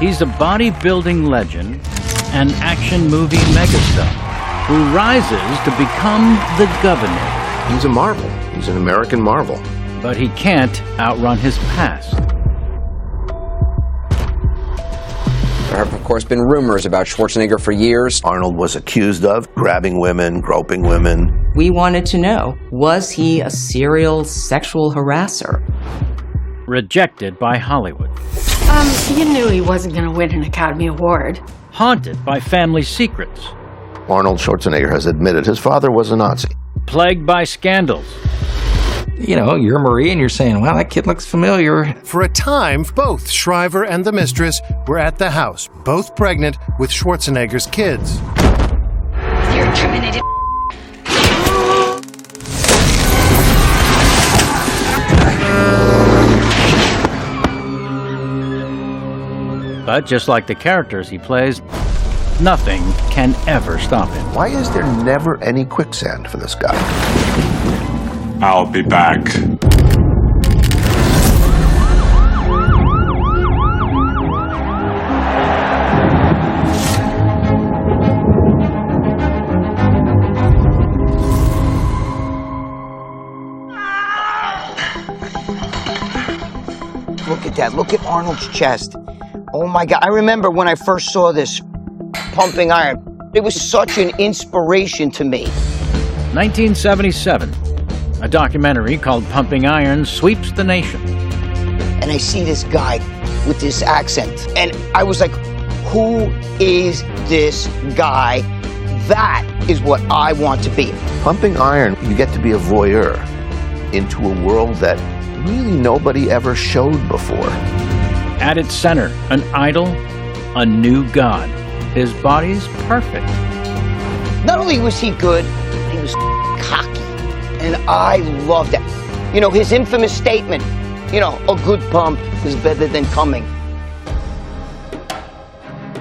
He's a bodybuilding legend and action movie megastar who rises to become the governor. He's a marvel. He's an American marvel. But he can't outrun his past. There have, of course, been rumors about Schwarzenegger for years. Arnold was accused of grabbing women, groping women. We wanted to know, was he a serial sexual harasser? Rejected by Hollywood. You knew he wasn't going to win an Academy Award. Haunted by family secrets. Arnold Schwarzenegger has admitted his father was a Nazi. Plagued by scandals. You know, you're Marie and you're saying, wow, that kid looks familiar. For a time, both Shriver and the mistress were at the house, both pregnant with Schwarzenegger's kids. You're terminated. But just like the characters he plays, nothing can ever stop him. Why is there never any quicksand for this guy? I'll be back. Look at that. Look at Arnold's chest. Oh my God. I remember when I first saw this pumping iron. It was such an inspiration to me. 1977. A documentary called Pumping Iron sweeps the nation. And I see this guy with this accent. And I was like, who is this guy? That is what I want to be. Pumping iron, you get to be a voyeur into a world that really nobody ever showed before. At its center, an idol, a new god. His body's perfect. Not only was he good, he was cocky. And I loved that. You know, his infamous statement, you know, a good pump is better than coming.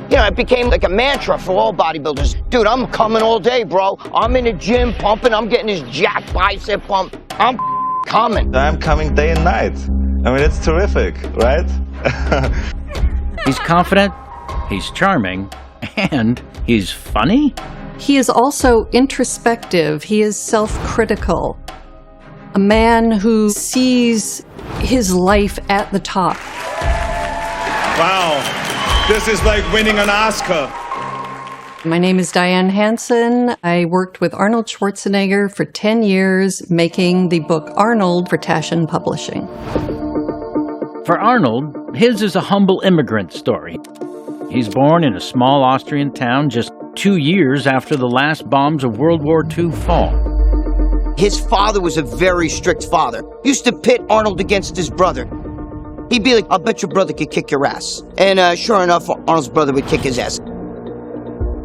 You know, it became like a mantra for all bodybuilders. Dude, I'm coming all day, bro. I'm in the gym pumping. I'm getting this jack bicep pump. I'm coming. I'm coming day and night. I mean, it's terrific, right? He's confident, he's charming, and he's funny. He is also introspective. He is self-critical. A man who sees his life at the top. Wow, this is like winning an Oscar. My name is Diane Hansen. I worked with Arnold Schwarzenegger for 10 years, making the book Arnold for Taschen Publishing. For Arnold, his is a humble immigrant story. He's born in a small Austrian town just 2 years after the last bombs of World War II fall. His father was a very strict father. Used to pit Arnold against his brother. He'd be like, I'll bet your brother could kick your ass. And sure enough, Arnold's brother would kick his ass.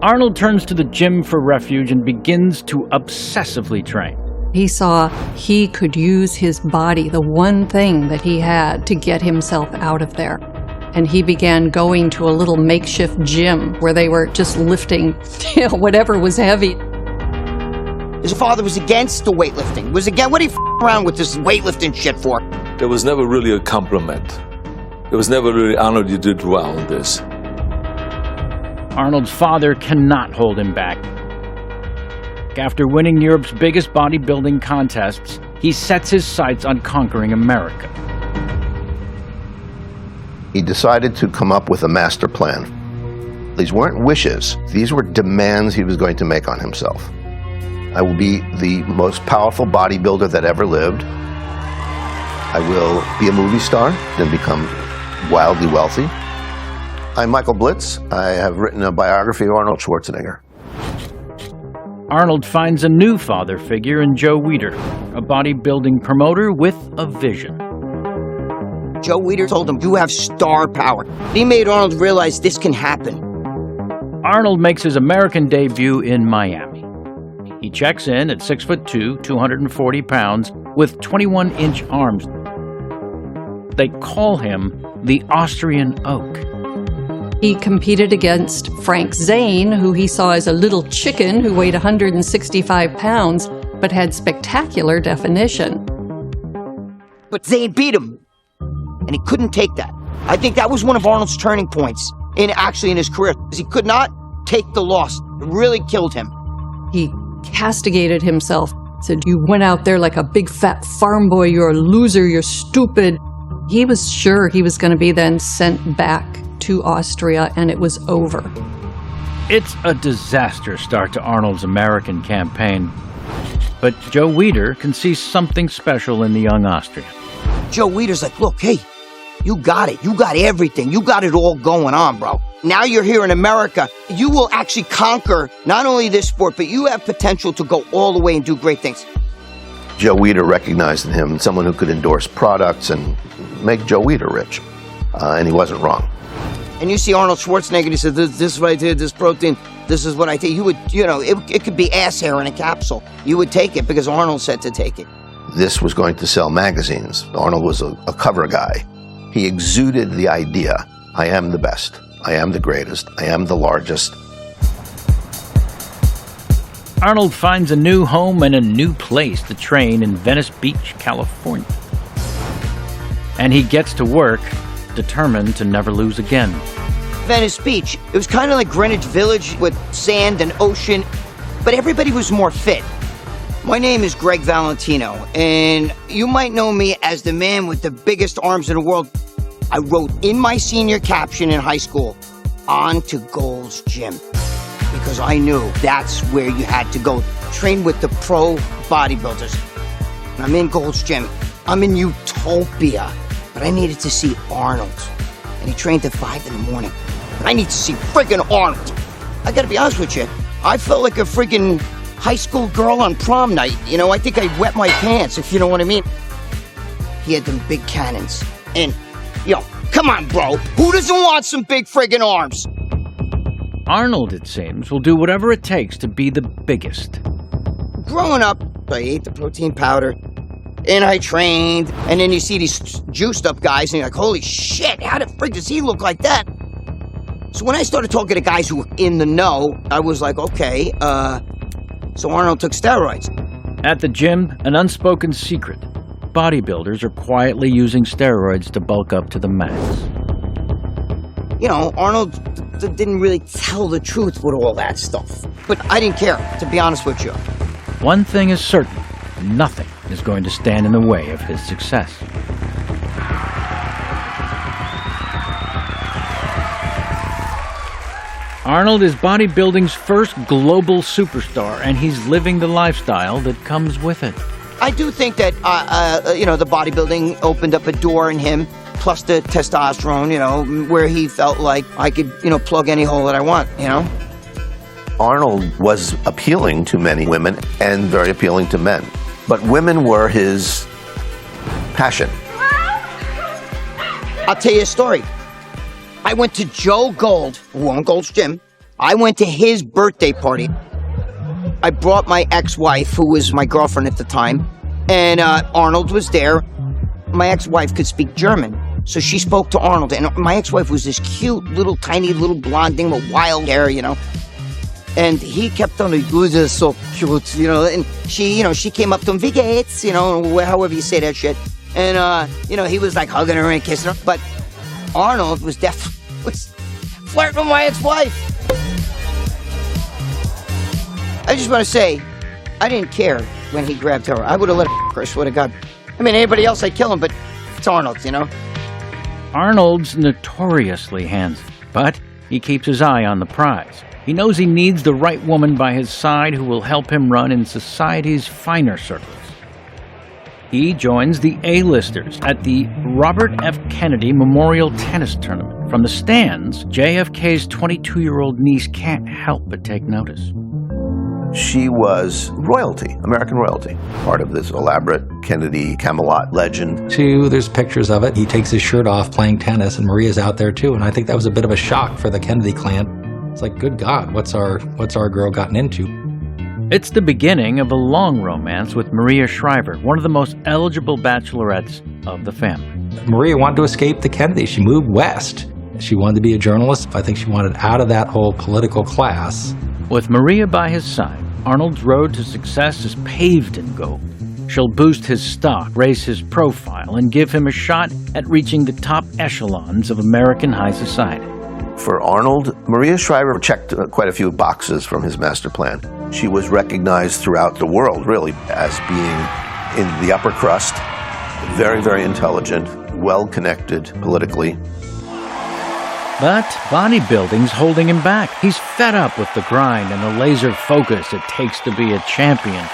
Arnold turns to the gym for refuge and begins to obsessively train. He saw he could use his body, the one thing that he had, to get himself out of there. And he began going to a little makeshift gym where they were just lifting, whatever was heavy. His father was against the weightlifting. Was again, what are you around with this weightlifting shit for? There was never really a compliment. There was never really, Arnold, you did well in this. Arnold's father cannot hold him back. After winning Europe's biggest bodybuilding contests, he sets his sights on conquering America. He decided to come up with a master plan. These weren't wishes. These were demands he was going to make on himself. I will be the most powerful bodybuilder that ever lived. I will be a movie star, then become wildly wealthy. I'm Michael Blitz. I have written a biography of Arnold Schwarzenegger. Arnold finds a new father figure in Joe Weider, a bodybuilding promoter with a vision. Joe Weider told him, you have star power. He made Arnold realize this can happen. Arnold makes his American debut in Miami. He checks in at 6'2", 240 pounds, with 21-inch arms. They call him the Austrian Oak. He competed against Frank Zane, who he saw as a little chicken who weighed 165 pounds, but had spectacular definition. But Zane beat him, and he couldn't take that. I think that was one of Arnold's turning points. in his career. He could not take the loss. It really killed him. He castigated himself, said, "You went out there like a big fat farm boy. You're a loser. You're stupid." He was sure he was going to be then sent back to Austria, and it was over. It's a disaster start to Arnold's American campaign. But Joe Weider can see something special in the young Austrian. Joe Weider's like, "Look, hey, you got it. You got everything. You got it all going on, bro. Now you're here in America. You will actually conquer not only this sport, but you have potential to go all the way and do great things." Joe Weider recognized in him someone who could endorse products and make Joe Weider rich. And he wasn't wrong. And you see Arnold Schwarzenegger, and he said, this is what I did, this protein, this is what I take. You would, it could be ass hair in a capsule. You would take it because Arnold said to take it. This was going to sell magazines. Arnold was a cover guy. He exuded the idea, I am the best, I am the greatest, I am the largest. Arnold finds a new home and a new place to train in Venice Beach, California. And he gets to work, determined to never lose again. Venice Beach, it was kind of like Greenwich Village with sand and ocean, but everybody was more fit. My name is Greg Valentino, and you might know me as the man with the biggest arms in the world. I wrote in my senior caption in high school, "On to Gold's Gym," because I knew that's where you had to go. Train with the pro bodybuilders. And I'm in Gold's Gym. I'm in utopia. But I needed to see Arnold. And he trained at 5 in the morning. But I need to see friggin' Arnold. I gotta be honest with you. I felt like a friggin' high school girl on prom night. I think I wet my pants, if you know what I mean. He had them big cannons. And, come on, bro. Who doesn't want some big friggin' arms? Arnold, it seems, will do whatever it takes to be the biggest. Growing up, I ate the protein powder. And I trained, and then you see these juiced up guys, and you're like, holy shit, how the frick does he look like that? So when I started talking to guys who were in the know, I was like, okay, so Arnold took steroids. At the gym, an unspoken secret. Bodybuilders are quietly using steroids to bulk up to the max. Arnold didn't really tell the truth with all that stuff. But I didn't care, to be honest with you. One thing is certain, nothing is going to stand in the way of his success. Arnold is bodybuilding's first global superstar, and he's living the lifestyle that comes with it. I do think that, the bodybuilding opened up a door in him, plus the testosterone, where he felt like I could, plug any hole that I want, Arnold was appealing to many women and very appealing to men. But women were his passion. I'll tell you a story. I went to Joe Gold, who owned Gold's Gym. I went to his birthday party. I brought my ex-wife, who was my girlfriend at the time, and Arnold was there. My ex-wife could speak German, so she spoke to Arnold. And my ex-wife was this cute, little, tiny, little blonde thing with wild hair, And he kept on, "You're just so cute," and she came up to him, "Wie geht's?" However you say that shit. And, he was like hugging her and kissing her. But Arnold was flirting with my ex-wife. I just want to say, I didn't care when he grabbed her. I would have let her, I swear to God. Anybody else, I'd kill him, but it's Arnold, Arnold's notoriously handsome, but he keeps his eye on the prize. He knows he needs the right woman by his side who will help him run in society's finer circles. He joins the A-listers at the Robert F. Kennedy Memorial Tennis Tournament. From the stands, JFK's 22-year-old niece can't help but take notice. She was royalty, American royalty, part of this elaborate Kennedy Camelot legend. There's pictures of it. He takes his shirt off playing tennis, and Maria's out there too. And I think that was a bit of a shock for the Kennedy clan. It's like, good God, what's our girl gotten into? It's the beginning of a long romance with Maria Shriver, one of the most eligible bachelorettes of the family. Maria wanted to escape the Kennedys. She moved west. She wanted to be a journalist. I think she wanted out of that whole political class. With Maria by his side, Arnold's road to success is paved in gold. She'll boost his stock, raise his profile, and give him a shot at reaching the top echelons of American high society. For Arnold, Maria Shriver checked quite a few boxes from his master plan. She was recognized throughout the world, really, as being in the upper crust, very, very intelligent, well-connected politically. But bodybuilding's holding him back. He's fed up with the grind and the laser focus it takes to be a champion.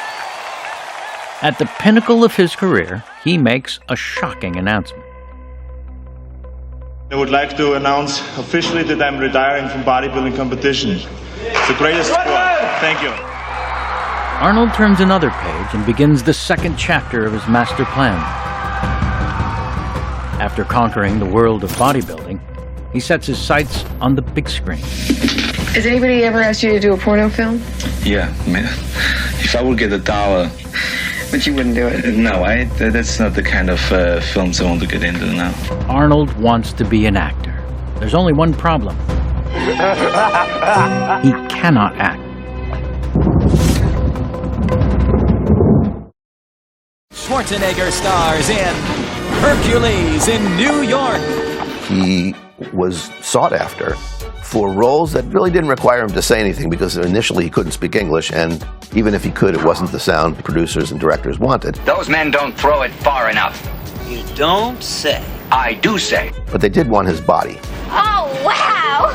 At the pinnacle of his career, he makes a shocking announcement. I would like to announce officially that I'm retiring from bodybuilding competition. It's the greatest sport. Thank you. Arnold turns another page and begins the second chapter of his master plan. After conquering the world of bodybuilding, he sets his sights on the big screen. Has anybody ever asked you to do a porno film? Yeah, man. If I would get $1. But you wouldn't do it? No, that's not the kind of films I want to get into now. Arnold wants to be an actor. There's only one problem. He cannot act. Schwarzenegger stars in Hercules in New York. He was sought after for roles that really didn't require him to say anything, because initially he couldn't speak English, and even if he could, it wasn't the sound producers and directors wanted. Those men don't throw it far enough. You don't say. I do say. But they did want his body. Oh, wow!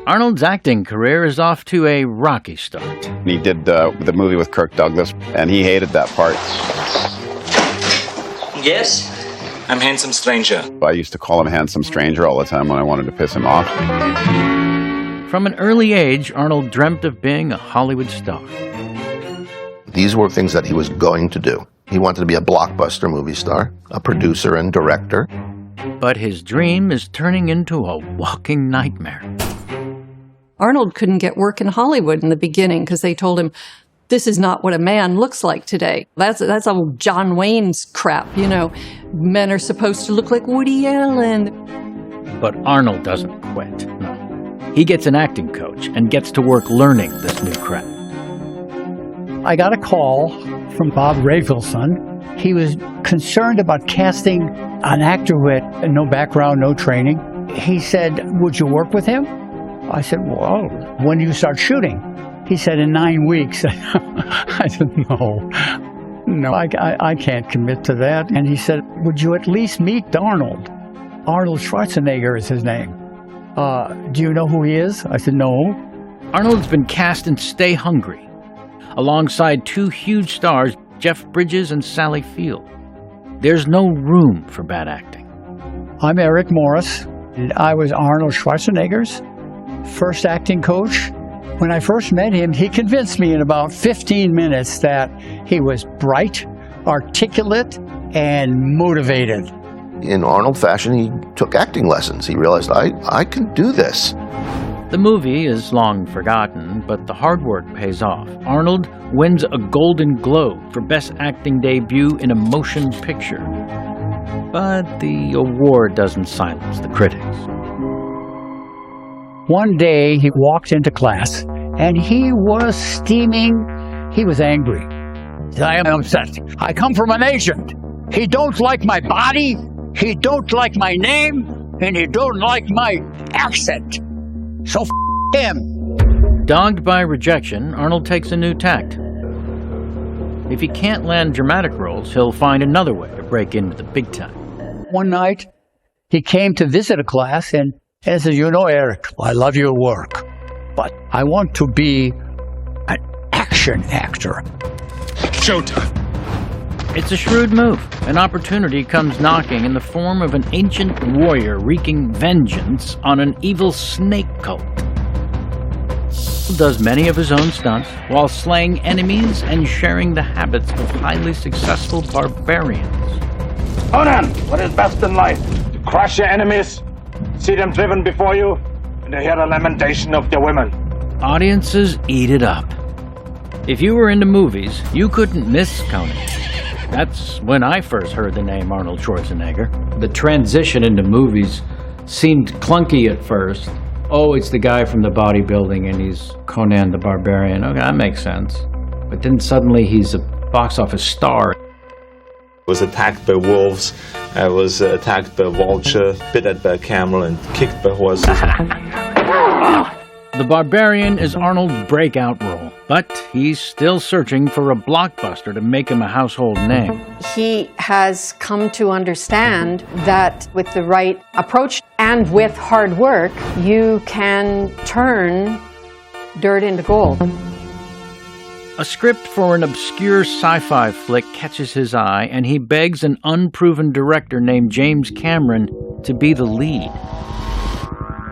Arnold's acting career is off to a rocky start. He did the movie with Kirk Douglas, and he hated that part. Yes? I'm Handsome Stranger. I used to call him Handsome Stranger all the time when I wanted to piss him off. From an early age, Arnold dreamt of being a Hollywood star. These were things that he was going to do. He wanted to be a blockbuster movie star, a producer and director. But his dream is turning into a walking nightmare. Arnold couldn't get work in Hollywood in the beginning because they told him, this is not what a man looks like today. That's old John Wayne's crap, you know. Men are supposed to look like Woody Allen. But Arnold doesn't quit, no. He gets an acting coach and gets to work learning this new craft. I got a call from Bob Rafelson. He was concerned about casting an actor who had no background, no training. He said, would you work with him? I said, well, when do you start shooting? He said, in 9 weeks. I said, no, I can't commit to that. And he said, would you at least meet Arnold? Arnold Schwarzenegger is his name. Do you know who he is? I said, no. Arnold's been cast in Stay Hungry, alongside two huge stars, Jeff Bridges and Sally Field. There's no room for bad acting. I'm Eric Morris, and I was Arnold Schwarzenegger's first acting coach. When I first met him, he convinced me in about 15 minutes that he was bright, articulate, and motivated. In Arnold fashion, he took acting lessons. He realized, I can do this. The movie is long forgotten, but the hard work pays off. Arnold wins a Golden Globe for Best Acting Debut in a Motion Picture. But the award doesn't silence the critics. One day, he walked into class, and he was steaming. He was angry. He said, I am upset. I come from an agent. He don't like my body, he don't like my name, and he don't like my accent. So him. Dogged by rejection, Arnold takes a new tact. If he can't land dramatic roles, he'll find another way to break into the big time. One night, he came to visit a class and said, you know, Eric, I love your work, but I want to be an action actor. Showtime. It's a shrewd move. An opportunity comes knocking in the form of an ancient warrior wreaking vengeance on an evil snake cult. He does many of his own stunts while slaying enemies and sharing the habits of highly successful barbarians. Conan, what is best in life? To crush your enemies, see them driven before you, and to hear the lamentation of their women. Audiences eat it up. If you were into movies, you couldn't miss Conan. That's when I first heard the name Arnold Schwarzenegger. The transition into movies seemed clunky at first. Oh, it's the guy from the bodybuilding and he's Conan the Barbarian. Okay, that makes sense. But then suddenly he's a box office star. Was attacked by wolves, I was attacked by a vulture, bitten by a camel, and kicked by horses. The Barbarian is Arnold's breakout role, but he's still searching for a blockbuster to make him a household name. He has come to understand that with the right approach and with hard work, you can turn dirt into gold. A script for an obscure sci-fi flick catches his eye, and he begs an unproven director named James Cameron to be the lead.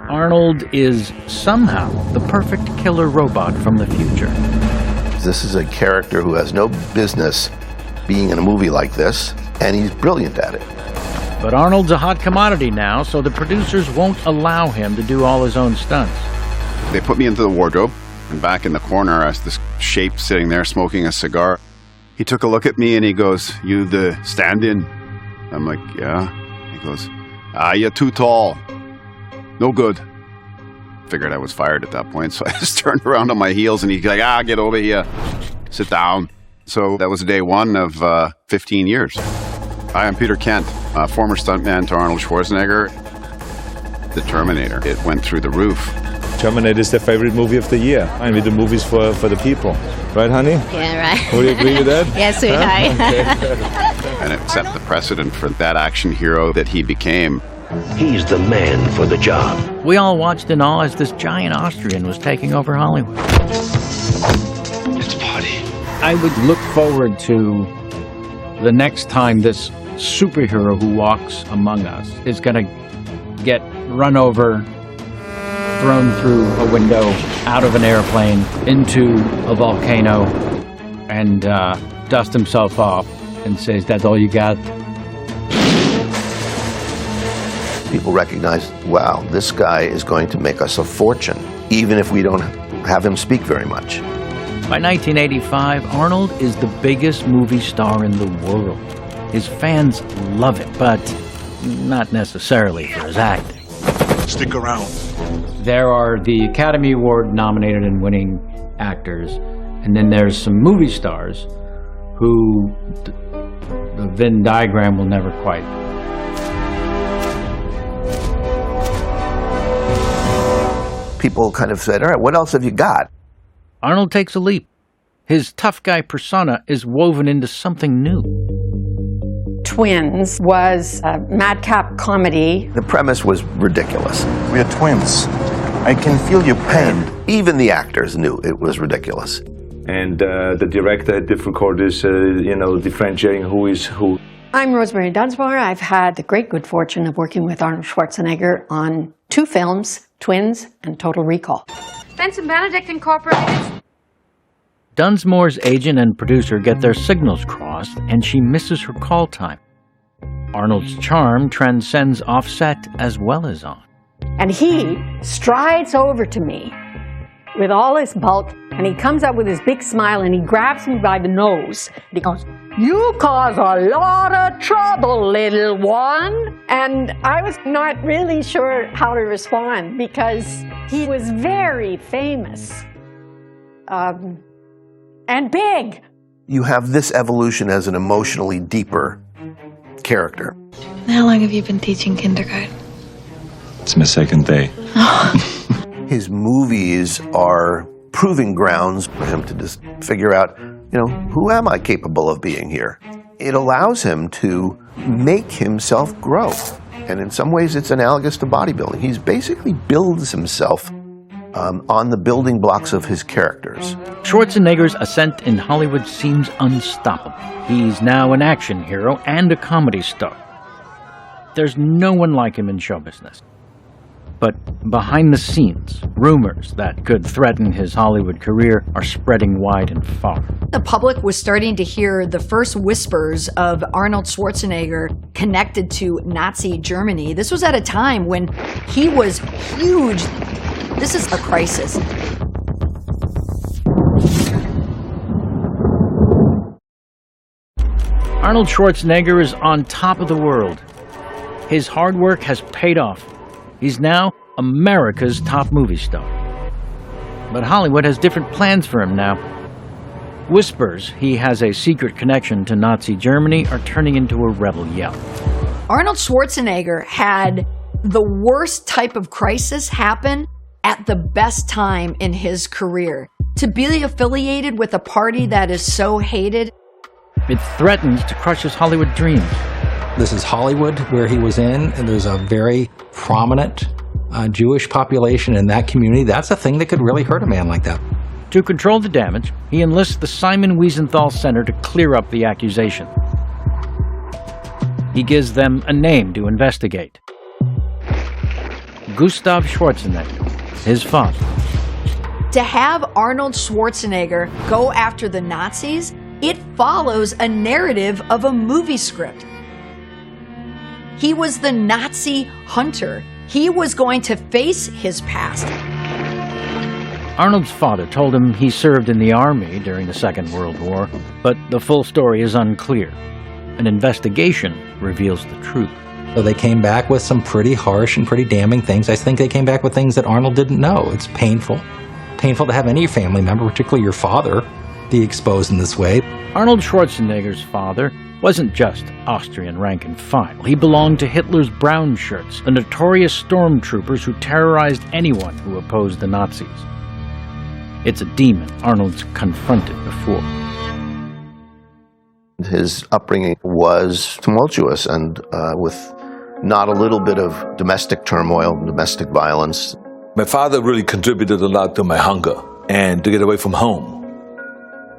Arnold is somehow the perfect killer robot from the future. This is a character who has no business being in a movie like this, and he's brilliant at it. But Arnold's a hot commodity now, so the producers won't allow him to do all his own stunts. They put me into the wardrobe, and back in the corner, I was this shape sitting there smoking a cigar. He took a look at me and he goes, "You the stand-in?" I'm like, "Yeah." He goes, "You're too tall. No good." Figured I was fired at that point, so I just turned around on my heels and he's like, "Get over here. Sit down." So that was day one of 15 years. Hi, I'm Peter Kent, former stuntman to Arnold Schwarzenegger. The Terminator, it went through the roof. Terminator is their favorite movie of the year. I mean, the movies for the people. Right, honey? Yeah, right. Would you agree with that? Yes, sweetheart. Okay. And it set the precedent for that action hero that he became. He's the man for the job. We all watched in awe as this giant Austrian was taking over Hollywood. It's a party. I would look forward to the next time this superhero who walks among us is going to get run over, thrown through a window, out of an airplane, into a volcano, and dust himself off and says, "That's all you got?" People recognize, wow, this guy is going to make us a fortune, even if we don't have him speak very much. By 1985, Arnold is the biggest movie star in the world. His fans love it, but not necessarily for his acting. Stick around. There are the Academy Award nominated and winning actors, and then there's some movie stars who the Venn diagram will never quite. People kind of said, all right, what else have you got? Arnold takes a leap. His tough guy persona is woven into something new. Twins was a madcap comedy. The premise was ridiculous. We are twins. I can feel your pain. Even the actors knew it was ridiculous. And the director had difficulties, differentiating who is who. I'm Rosemary Dunsmore. I've had the great good fortune of working with Arnold Schwarzenegger on 2 films, Twins and Total Recall. Benson Benedict Incorporated. Dunsmore's agent and producer get their signals crossed, and she misses her call time. Arnold's charm transcends off-set as well as on. And he strides over to me with all his bulk, and he comes up with his big smile, and he grabs me by the nose. And he goes, "You cause a lot of trouble, little one." And I was not really sure how to respond because he was very famous and big. You have this evolution as an emotionally deeper character. How long have you been teaching kindergarten? It's my second day. His movies are proving grounds for him to just figure out, who am I capable of being here? It allows him to make himself grow. And in some ways, it's analogous to bodybuilding. He basically builds himself on the building blocks of his characters. Schwarzenegger's ascent in Hollywood seems unstoppable. He's now an action hero and a comedy star. There's no one like him in show business. But behind the scenes, rumors that could threaten his Hollywood career are spreading wide and far. The public was starting to hear the first whispers of Arnold Schwarzenegger connected to Nazi Germany. This was at a time when he was huge. This is a crisis. Arnold Schwarzenegger is on top of the world. His hard work has paid off. He's now America's top movie star. But Hollywood has different plans for him now. Whispers he has a secret connection to Nazi Germany are turning into a rebel yell. Arnold Schwarzenegger had the worst type of crisis happen at the best time in his career. To be affiliated with a party that is so hated, it threatens to crush his Hollywood dreams. This is Hollywood, where he was in, and there's a very prominent Jewish population in that community. That's a thing that could really hurt a man like that. To control the damage, he enlists the Simon Wiesenthal Center to clear up the accusation. He gives them a name to investigate. Gustav Schwarzenegger, his father. To have Arnold Schwarzenegger go after the Nazis, it follows a narrative of a movie script. He was the Nazi hunter. He was going to face his past. Arnold's father told him he served in the army during the Second World War, but the full story is unclear. An investigation reveals the truth. So they came back with some pretty harsh and pretty damning things. I think they came back with things that Arnold didn't know. It's painful. Painful to have any family member, particularly your father, be exposed in this way. Arnold Schwarzenegger's father wasn't just Austrian rank and file. He belonged to Hitler's brown shirts, the notorious stormtroopers who terrorized anyone who opposed the Nazis. It's a demon Arnold's confronted before. His upbringing was tumultuous and with not a little bit of domestic turmoil, domestic violence. My father really contributed a lot to my hunger and to get away from home.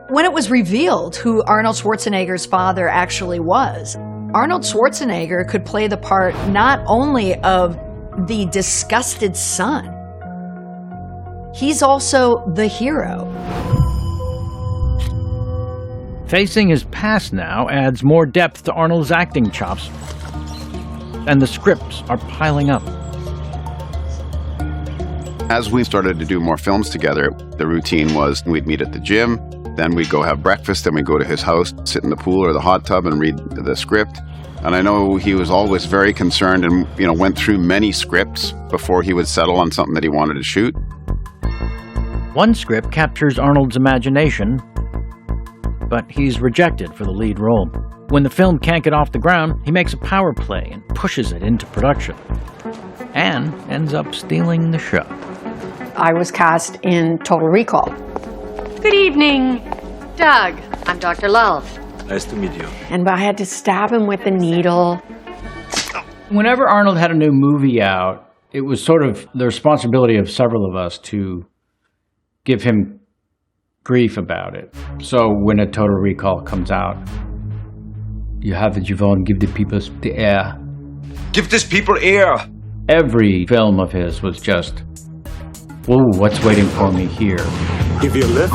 When it was revealed who Arnold Schwarzenegger's father actually was, Arnold Schwarzenegger could play the part not only of the disgusted son, he's also the hero. Facing his past now adds more depth to Arnold's acting chops, and the scripts are piling up. As we started to do more films together, the routine was we'd meet at the gym, then we'd go have breakfast, then we'd go to his house, sit in the pool or the hot tub and read the script. And I know he was always very concerned and, went through many scripts before he would settle on something that he wanted to shoot. One script captures Arnold's imagination, but he's rejected for the lead role. When the film can't get off the ground, he makes a power play and pushes it into production, and ends up stealing the show. I was cast in Total Recall. Good evening, Doug. I'm Dr. Love. Nice to meet you. And I had to stab him with a needle. Whenever Arnold had a new movie out, it was sort of the responsibility of several of us to give him grief about it. So when a Total Recall comes out, you have it, Yvonne, give the people the air. Give these people air! Every film of his was just, whoa, what's waiting for me here? Give you a lift?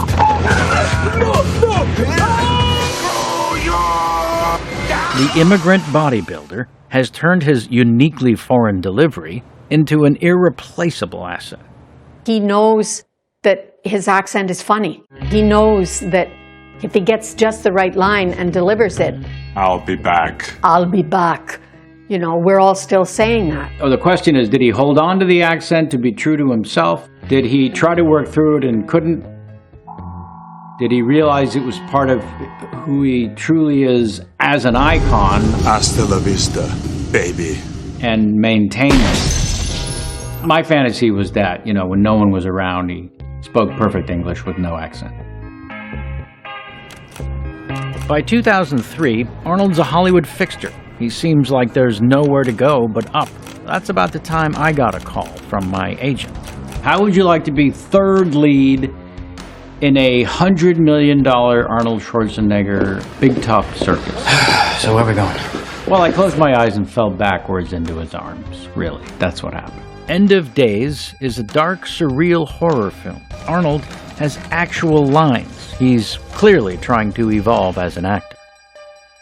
The immigrant bodybuilder has turned his uniquely foreign delivery into an irreplaceable asset. He knows that his accent is funny. He knows that if he gets just the right line and delivers it, I'll be back. I'll be back. We're all still saying that. Oh, the question is, did he hold on to the accent to be true to himself? Did he try to work through it and couldn't? Did he realize it was part of who he truly is as an icon? Hasta la vista, baby. And maintain it? My fantasy was that, when no one was around, he spoke perfect English with no accent. By 2003, Arnold's a Hollywood fixture. He seems like there's nowhere to go but up. That's about the time I got a call from my agent. How would you like to be third lead in a $100 million Arnold Schwarzenegger big tough circus? So where are we going? Well, I closed my eyes and fell backwards into his arms. Really, that's what happened. End of Days is a dark, surreal horror film. Arnold has actual lines. He's clearly trying to evolve as an actor.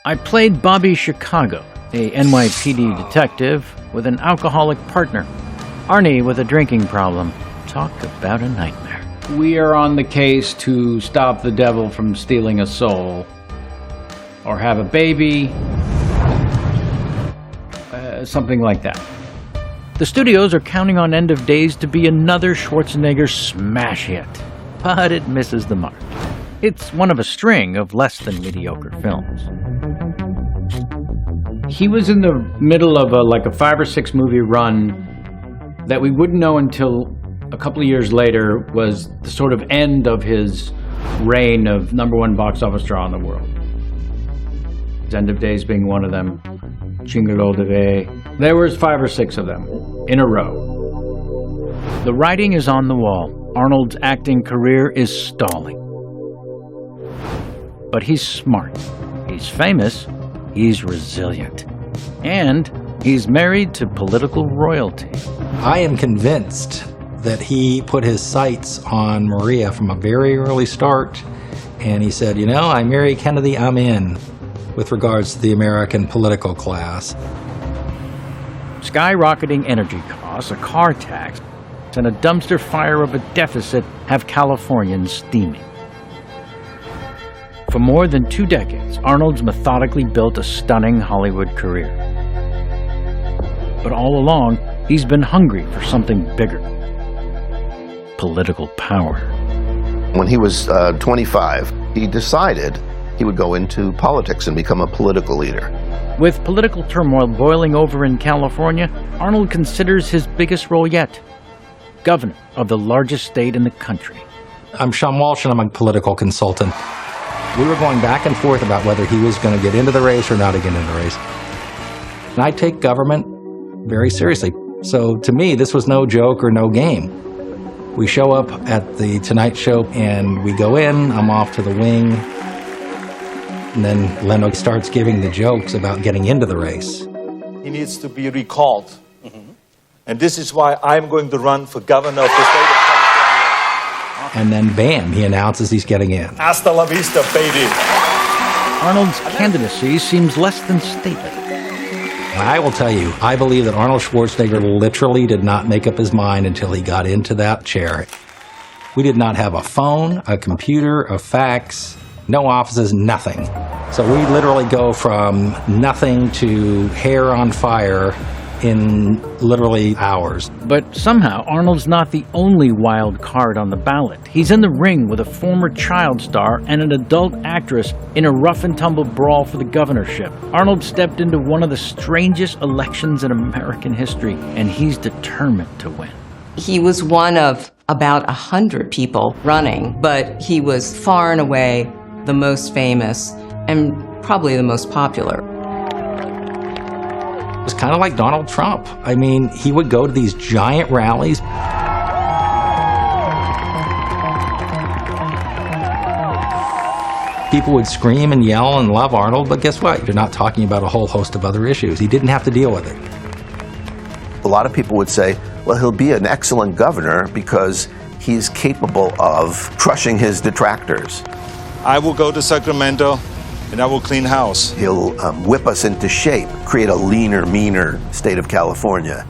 I played Bobby Chicago, a NYPD detective with an alcoholic partner. Arnie with a drinking problem. Talk about a nightmare. We are on the case to stop the devil from stealing a soul, or have a baby, something like that. The studios are counting on End of Days to be another Schwarzenegger smash hit, but it misses the mark. It's one of a string of less than mediocre films. He was in the middle of a 5 or 6 movie run that we wouldn't know until a couple of years later was the sort of end of his reign of #1 box office draw in the world. End of Days being one of them. Jingle de Way. There was 5 or 6 of them in a row. The writing is on the wall. Arnold's acting career is stalling. But he's smart. He's famous. He's resilient. And he's married to political royalty. I am convinced that he put his sights on Maria from a very early start. And he said, you know, I marry Kennedy, I'm in, with regards to the American political class. Skyrocketing energy costs, a car tax, and a dumpster fire of a deficit have Californians steaming. For more than 2 decades, Arnold's methodically built a stunning Hollywood career. But all along, he's been hungry for something bigger. Political power. When he was 25, he decided he would go into politics and become a political leader. With political turmoil boiling over in California, Arnold considers his biggest role yet: governor of the largest state in the country. I'm Sean Walsh, and I'm a political consultant. We were going back and forth about whether he was going to get into the race or not to get into the race. And I take government very seriously. So to me, this was no joke or no game. We show up at the Tonight Show and we go in, I'm off to the wing. And then Leno starts giving the jokes about getting into the race. He needs to be recalled. And this is why I'm going to run for governor of the state of California. And then bam, he announces he's getting in. Hasta la vista, baby. Arnold's candidacy seems less than stately. And I will tell you, I believe that Arnold Schwarzenegger literally did not make up his mind until he got into that chair. We did not have a phone, a computer, a fax, no offices, nothing. So we literally go from nothing to hair on fire in literally hours. But somehow, Arnold's not the only wild card on the ballot. He's in the ring with a former child star and an adult actress in a rough-and-tumble brawl for the governorship. Arnold stepped into one of the strangest elections in American history, and he's determined to win. He was one of about 100 people running, but he was far and away the most famous and probably the most popular. It was kind of like Donald Trump. I mean, he would go to these giant rallies. People would scream and yell and love Arnold, but guess what? You're not talking about a whole host of other issues. He didn't have to deal with it. A lot of people would say, well, he'll be an excellent governor because he's capable of crushing his detractors. I will go to Sacramento and I will clean house. He'll whip us into shape, create a leaner, meaner state of California.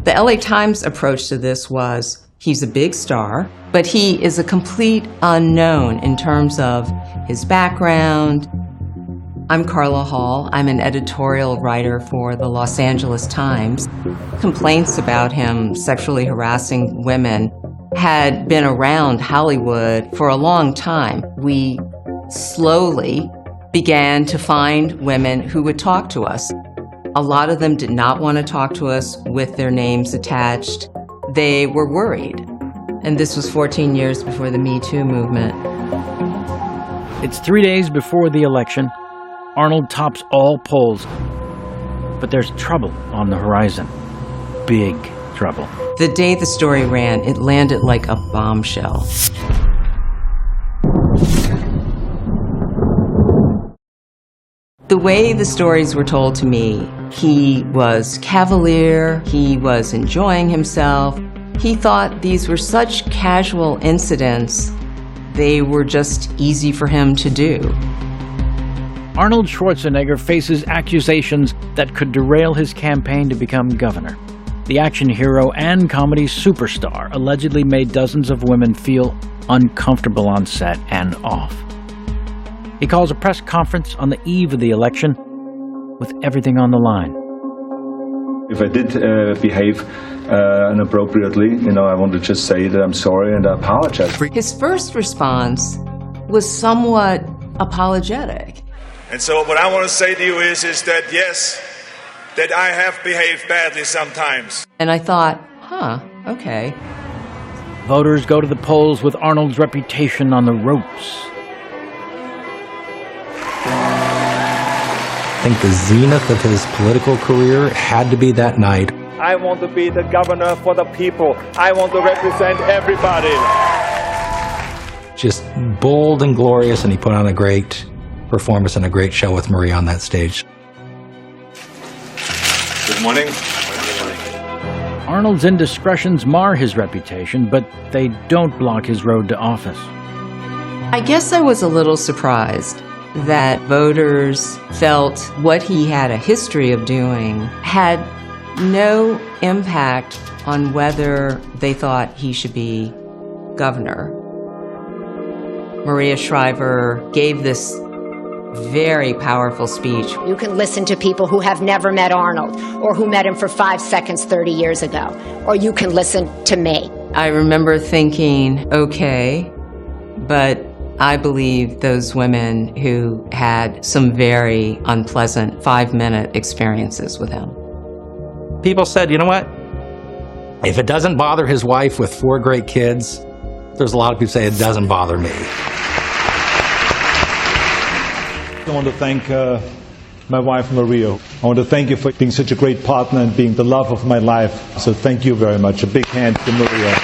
The LA Times approach to this was, he's a big star, but he is a complete unknown in terms of his background. I'm Carla Hall. I'm an editorial writer for the Los Angeles Times. Complaints about him sexually harassing women had been around Hollywood for a long time. We slowly began to find women who would talk to us. A lot of them did not want to talk to us with their names attached. They were worried. And this was 14 years before the Me Too movement. It's 3 days before the election. Arnold tops all polls. But there's trouble on the horizon. Big trouble. The day the story ran, it landed like a bombshell. The way the stories were told to me, he was cavalier, he was enjoying himself. He thought these were such casual incidents, they were just easy for him to do. Arnold Schwarzenegger faces accusations that could derail his campaign to become governor. The action hero and comedy superstar allegedly made dozens of women feel uncomfortable on set and off. He calls a press conference on the eve of the election with everything on the line. If I did behave inappropriately, I want to just say that I'm sorry and I apologize. His first response was somewhat apologetic. And so what I want to say to you is that yes, that I have behaved badly sometimes. And I thought, okay. Voters go to the polls with Arnold's reputation on the ropes. I think the zenith of his political career had to be that night. I want to be the governor for the people. I want to represent everybody. Just bold and glorious, and he put on a great performance and a great show with Maria on that stage. Good morning. Arnold's indiscretions mar his reputation, but they don't block his road to office. I guess I was a little surprised that voters felt what he had a history of doing had no impact on whether they thought he should be governor. Maria Shriver gave this very powerful speech. You can listen to people who have never met Arnold or who met him for 5 seconds 30 years ago, or you can listen to me. I remember thinking, okay, but I believe those women who had some very unpleasant 5-minute experiences with him. People said, you know what? If it doesn't bother his wife with 4 great kids, there's a lot of people say it doesn't bother me. I want to thank my wife, Maria. I want to thank you for being such a great partner and being the love of my life. So thank you very much. A big hand to Maria.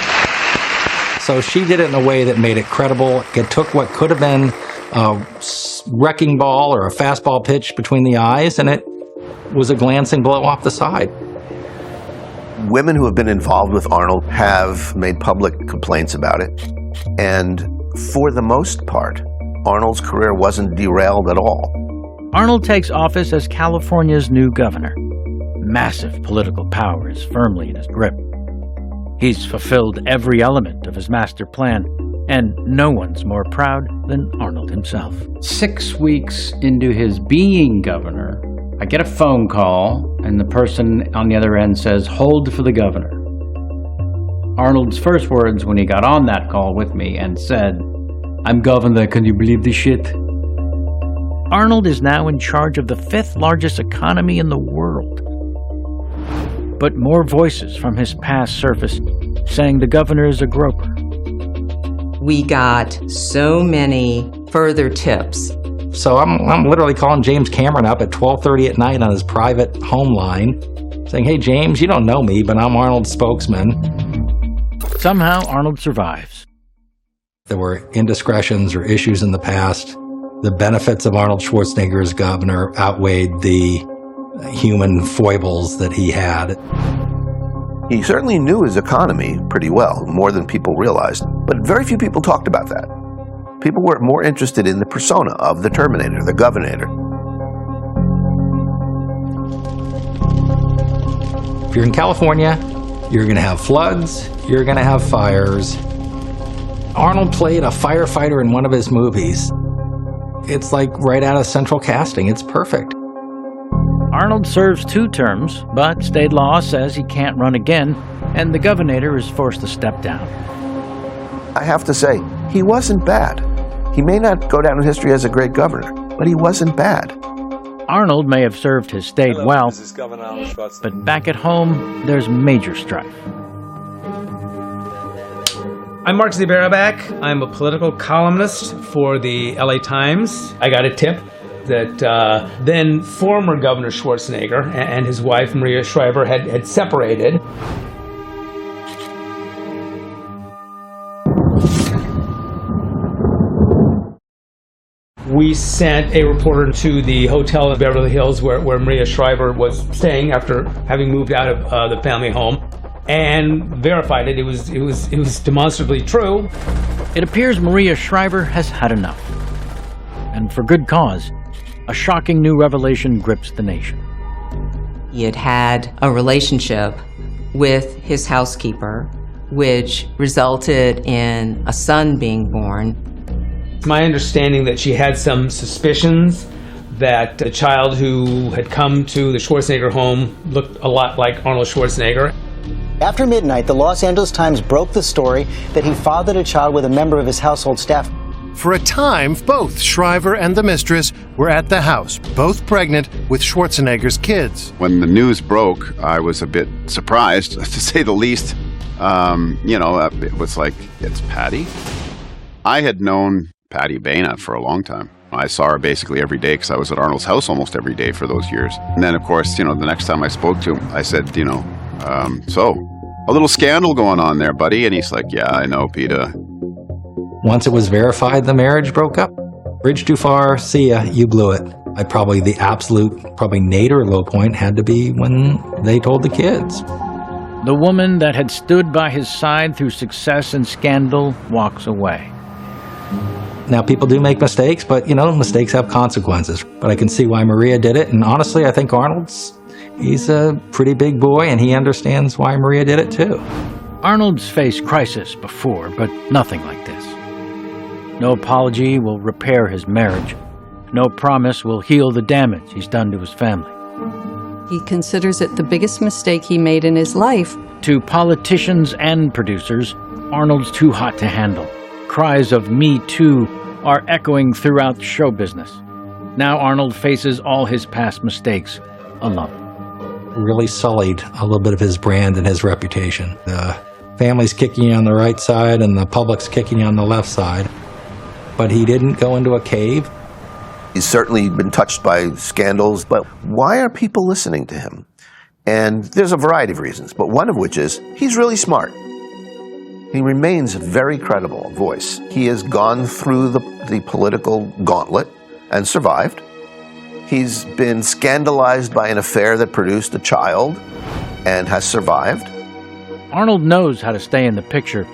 So she did it in a way that made it credible. It took what could have been a wrecking ball or a fastball pitch between the eyes, and it was a glancing blow off the side. Women who have been involved with Arnold have made public complaints about it. And for the most part, Arnold's career wasn't derailed at all. Arnold takes office as California's new governor. Massive political power is firmly in his grip. He's fulfilled every element of his master plan, and no one's more proud than Arnold himself. 6 weeks into his being governor, I get a phone call, and the person on the other end says, "Hold for the governor." Arnold's first words when he got on that call with me and said, "I'm governor, can you believe this shit?" Arnold is now in charge of the 5th largest economy in the world. But more voices from his past surface saying the governor is a groper. We got so many further tips. So I'm literally calling James Cameron up at 12:30 at night on his private home line, saying, "Hey, James, you don't know me, but I'm Arnold's spokesman." Somehow, Arnold survives. There were indiscretions or issues in the past. The benefits of Arnold Schwarzenegger as governor outweighed the human foibles that he had. He certainly knew his economy pretty well, more than people realized, but very few people talked about that. People were more interested in the persona of the Terminator, the Governator. If you're in California, you're going to have floods, you're going to have fires. Arnold played a firefighter in one of his movies. It's like right out of central casting. It's perfect. Arnold serves 2 terms, but state law says he can't run again, and the Governator is forced to step down. I have to say, he wasn't bad. He may not go down in history as a great governor, but he wasn't bad. Arnold may have served his state well, but back at home, there's major strife. I'm Mark Zibarabak. I'm a political columnist for the LA Times. I got a tip that then former Governor Schwarzenegger and his wife Maria Shriver had separated. We sent a reporter to the hotel in Beverly Hills where Maria Shriver was staying after having moved out of the family home, and verified it. It was demonstrably true. It appears Maria Shriver has had enough. And for good cause. A shocking new revelation grips the nation. He had had a relationship with his housekeeper, which resulted in a son being born. It's my understanding that she had some suspicions that the child who had come to the Schwarzenegger home looked a lot like Arnold Schwarzenegger. After midnight, the Los Angeles Times broke the story that he fathered a child with a member of his household staff. For a time, both Shriver and the mistress were at the house, both pregnant with Schwarzenegger's kids. When the news broke, I was a bit surprised, to say the least. It was like, it's Patty? I had known Patty Baina for a long time. I saw her basically every day because I was at Arnold's house almost every day for those years. And then, of course, the next time I spoke to him, I said, so, a little scandal going on there, buddy. And he's like, yeah, I know, Peter. Once it was verified, the marriage broke up. Bridge too far, see ya, you blew it. The absolute nadir low point had to be when they told the kids. The woman that had stood by his side through success and scandal walks away. Now, people do make mistakes, but, mistakes have consequences. But I can see why Maria did it, and honestly, I think he's a pretty big boy, and he understands why Maria did it, too. Arnold's faced crisis before, but nothing like this. No apology will repair his marriage. No promise will heal the damage he's done to his family. He considers it the biggest mistake he made in his life. To politicians and producers, Arnold's too hot to handle. Cries of "Me Too" are echoing throughout show business. Now Arnold faces all his past mistakes alone. Really sullied a little bit of his brand and his reputation. The family's kicking you on the right side and the public's kicking you on the left side. But he didn't go into a cave. He's certainly been touched by scandals, but why are people listening to him? And there's a variety of reasons, but one of which is he's really smart. He remains a very credible voice. He has gone through the political gauntlet and survived. He's been scandalized by an affair that produced a child and has survived. Arnold knows how to stay in the picture.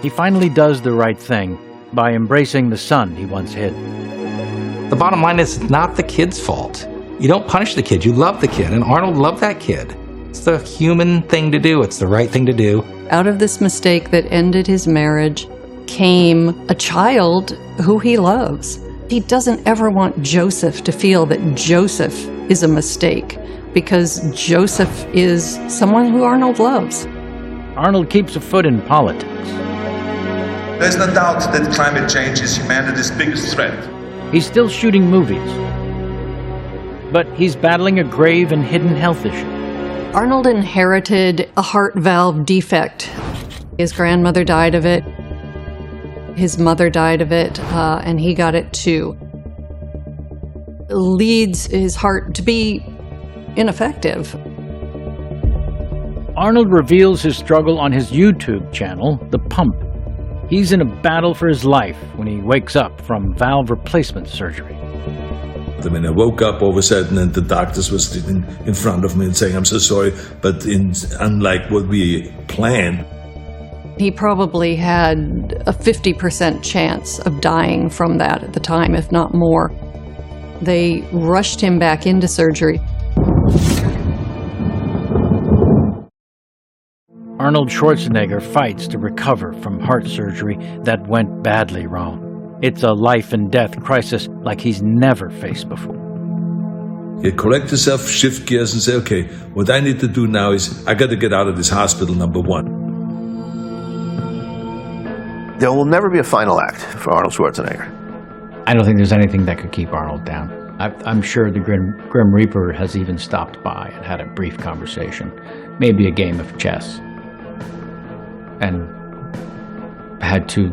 He finally does the right thing by embracing the son he once hid. The bottom line is it's not the kid's fault. You don't punish the kid, you love the kid, and Arnold loved that kid. It's the human thing to do, it's the right thing to do. Out of this mistake that ended his marriage came a child who he loves. He doesn't ever want Joseph to feel that Joseph is a mistake, because Joseph is someone who Arnold loves. Arnold keeps a foot in politics. There's no doubt that climate change is humanity's biggest threat. He's still shooting movies, but he's battling a grave and hidden health issue. Arnold inherited a heart valve defect. His grandmother died of it. His mother died of it, and he got it too. It leads his heart to be ineffective. Arnold reveals his struggle on his YouTube channel, The Pump. He's in a battle for his life when he wakes up from valve replacement surgery. When I woke up all of a sudden and the doctors were sitting in front of me and saying, I'm so sorry, but unlike what we planned. He probably had a 50% chance of dying from that at the time, if not more. They rushed him back into surgery. Arnold Schwarzenegger fights to recover from heart surgery that went badly wrong. It's a life and death crisis like he's never faced before. You correct yourself, shift gears and say, okay, what I need to do now is I got to get out of this hospital, number one. There will never be a final act for Arnold Schwarzenegger. I don't think there's anything that could keep Arnold down. I'm sure the Grim Reaper has even stopped by and had a brief conversation, maybe a game of chess, and had to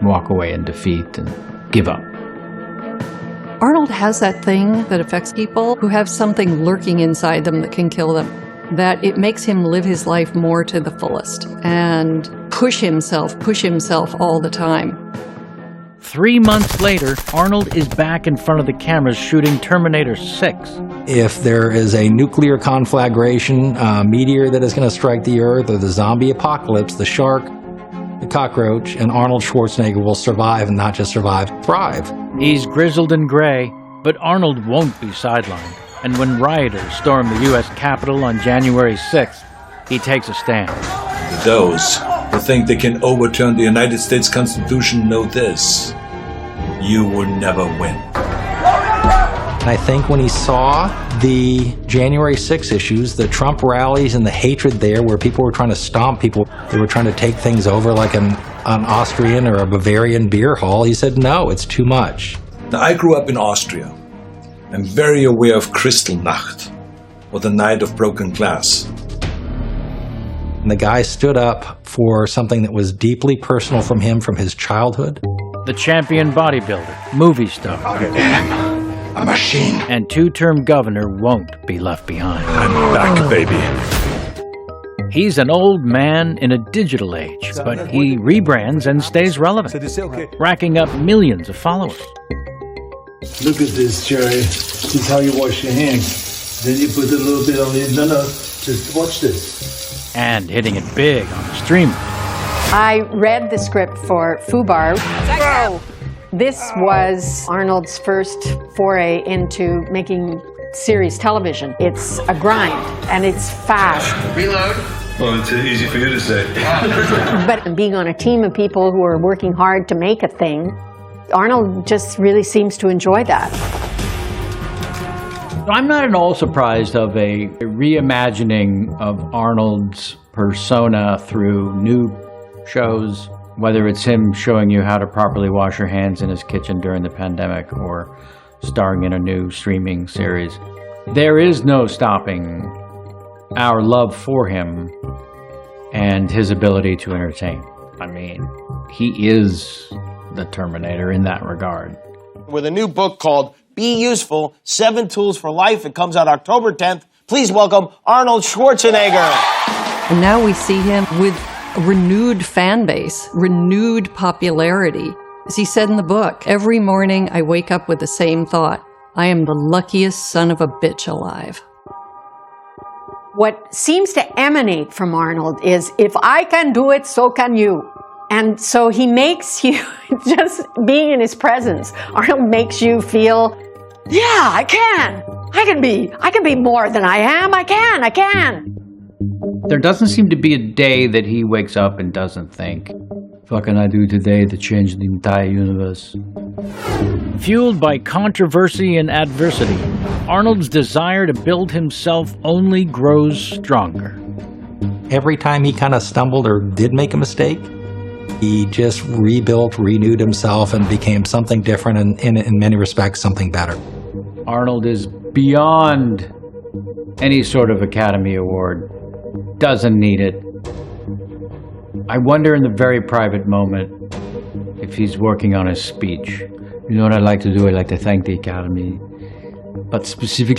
walk away in defeat and give up. Arnold has that thing that affects people who have something lurking inside them that can kill them, that it makes him live his life more to the fullest and push himself all the time. 3 months later, Arnold is back in front of the cameras shooting Terminator 6. If there is a nuclear conflagration, a meteor that is going to strike the Earth, or the zombie apocalypse, the shark, the cockroach, and Arnold Schwarzenegger will survive, and not just survive, thrive. He's grizzled and gray, but Arnold won't be sidelined. And when rioters storm the U.S. Capitol on January 6th, he takes a stand. Those who think they can overturn the United States Constitution know this: you will never win. And I think when he saw the January 6 issues, the Trump rallies and the hatred there, where people were trying to stomp people, they were trying to take things over like an an Austrian or a Bavarian beer hall, he said, no, it's too much. Now, I grew up in Austria. I'm very aware of Kristallnacht, or the Night of Broken Glass. And the guy stood up for something that was deeply personal from him from his childhood. The champion bodybuilder, movie star, A machine. and two-term governor won't be left behind. I'm back, baby. He's an old man in a digital age, but he rebrands and stays relevant, racking up millions of followers. Look at this, Jerry. This is how you wash your hands. Then you put a little bit on it. No, just watch this. And hitting it big on the streamer. I read the script for Fubar. This was Arnold's first foray into making series television. It's a grind, and it's fast. Reload. Well, it's easy for you to say. But being on a team of people who are working hard to make a thing, Arnold just really seems to enjoy that. I'm not at all surprised of a reimagining of Arnold's persona through new shows, whether it's him showing you how to properly wash your hands in his kitchen during the pandemic or starring in a new streaming series. There is no stopping our love for him and his ability to entertain. I mean, he is the Terminator in that regard. With a new book called Be Useful, 7 Tools for Life. It comes out October 10th. Please welcome Arnold Schwarzenegger. And now we see him with a renewed fan base, renewed popularity. As he said in the book, every morning I wake up with the same thought. I am the luckiest son of a bitch alive. What seems to emanate from Arnold is, if I can do it, so can you. And so he makes you, just being in his presence, Arnold makes you feel, yeah, I can. I can be more than I am. I can. There doesn't seem to be a day that he wakes up and doesn't think, what can I do today to change the entire universe? Fueled by controversy and adversity, Arnold's desire to build himself only grows stronger. Every time he kind of stumbled or did make a mistake, he just rebuilt, renewed himself, and became something different and, in many respects, something better. Arnold is beyond any sort of Academy Award. Doesn't need it. I wonder in the very private moment if he's working on his speech. You know what I'd like to do? I'd like to thank the Academy, but specifically